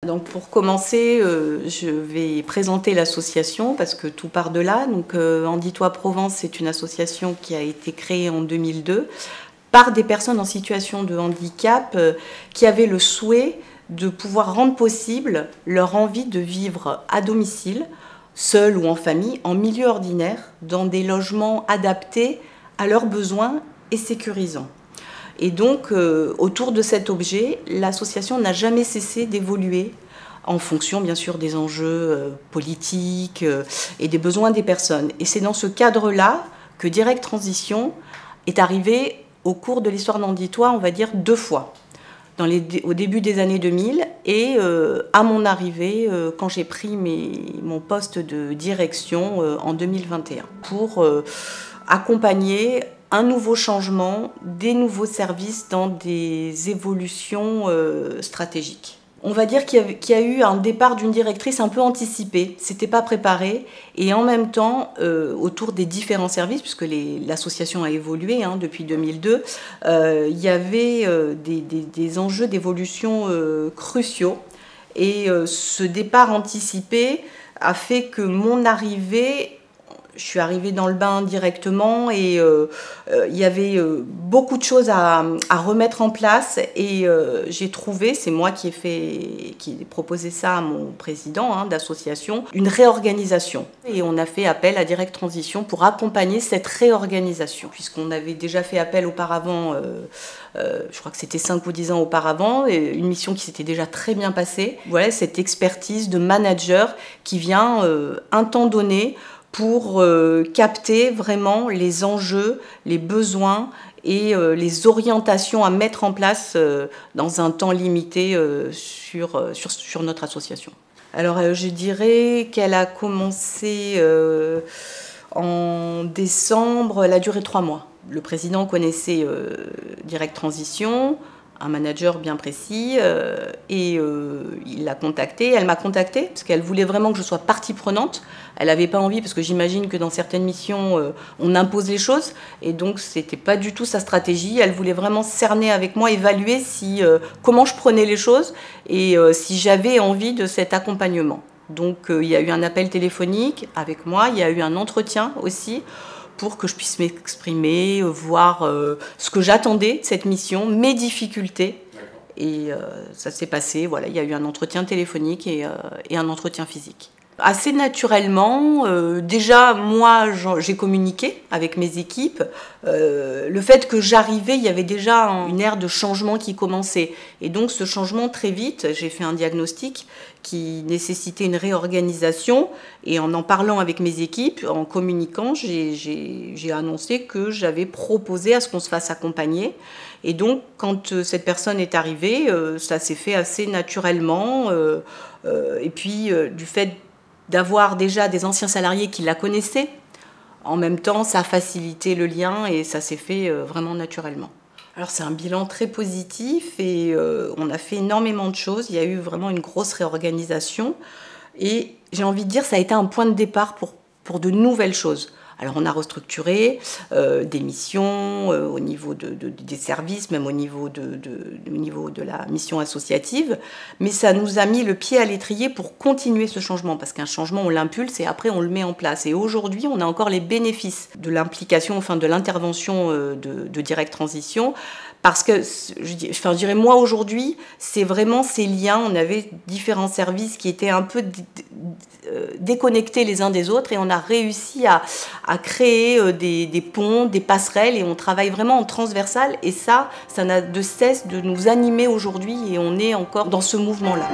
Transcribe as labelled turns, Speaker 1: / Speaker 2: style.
Speaker 1: Donc pour commencer, je vais présenter l'association parce que tout part de là. Donc Handi-toi Provence, c'est une association qui a été créée en 2002 par des personnes en situation de handicap qui avaient le souhait de pouvoir rendre possible leur envie de vivre à domicile, seul ou en famille, en milieu ordinaire, dans des logements adaptés à leurs besoins et sécurisants. Et donc, autour de cet objet, l'association n'a jamais cessé d'évoluer en fonction, bien sûr, des enjeux politiques et des besoins des personnes. Et c'est dans ce cadre-là que Direct Transition est arrivé au cours de l'histoire d'Handi-toi, on va dire 2 fois. Au début des années 2000 et à mon arrivée quand j'ai pris mon poste de direction en 2021 pour accompagner un nouveau changement, des nouveaux services dans des évolutions stratégiques. On va dire qu'il y a eu un départ d'une directrice un peu anticipé, c'était pas préparé, et en même temps, autour des différents services, puisque l'association a évolué depuis 2002, il y avait des enjeux d'évolution cruciaux, et ce départ anticipé a fait que mon arrivée, je suis arrivée dans le bain directement et il y avait beaucoup de choses à remettre en place et j'ai trouvé, c'est moi qui ai proposé ça à mon président d'association, une réorganisation. Et on a fait appel à Direct Transition pour accompagner cette réorganisation. Puisqu'on avait déjà fait appel auparavant, je crois que c'était 5 ou 10 ans auparavant, une mission qui s'était déjà très bien passée. Voilà cette expertise de manager qui vient un temps donné pour capter vraiment les enjeux, les besoins et les orientations à mettre en place dans un temps limité sur notre association. Alors je dirais qu'elle a commencé en décembre, elle a duré 3 mois. Le président connaissait Direct Transition, un manager bien précis, et il l'a contactée, elle m'a contactée, parce qu'elle voulait vraiment que je sois partie prenante. Elle n'avait pas envie, parce que j'imagine que dans certaines missions, on impose les choses, et donc c'était pas du tout sa stratégie. Elle voulait vraiment cerner avec moi, évaluer comment je prenais les choses, et si j'avais envie de cet accompagnement. Donc il y a eu un appel téléphonique avec moi, il y a eu un entretien aussi, pour que je puisse m'exprimer, voir ce que j'attendais de cette mission, mes difficultés. Et ça s'est passé, voilà, il y a eu un entretien téléphonique et un entretien physique. Assez naturellement, déjà moi j'ai communiqué avec mes équipes. Le fait que j'arrivais, il y avait déjà une ère de changement qui commençait. Et donc ce changement, très vite, j'ai fait un diagnostic qui nécessitait une réorganisation. Et en parlant avec mes équipes, en communiquant, j'ai annoncé que j'avais proposé à ce qu'on se fasse accompagner. Et donc quand cette personne est arrivée, ça s'est fait assez naturellement. Et puis du fait d'avoir déjà des anciens salariés qui la connaissaient, en même temps, ça a facilité le lien et ça s'est fait vraiment naturellement. Alors c'est un bilan très positif et on a fait énormément de choses. Il y a eu vraiment une grosse réorganisation et j'ai envie de dire ça a été un point de départ pour de nouvelles choses. Alors on a restructuré des missions au niveau des services, même au niveau de la mission associative, mais ça nous a mis le pied à l'étrier pour continuer ce changement, parce qu'un changement on l'impulse et après on le met en place. Et aujourd'hui on a encore les bénéfices de l'implication, enfin de l'intervention de Direct Transition, parce que je dirais moi aujourd'hui c'est vraiment ces liens, on avait différents services qui étaient un peu déconnectés les uns des autres et on a réussi à créer des ponts, des passerelles et on travaille vraiment en transversal et ça n'a de cesse de nous animer aujourd'hui et on est encore dans ce mouvement-là.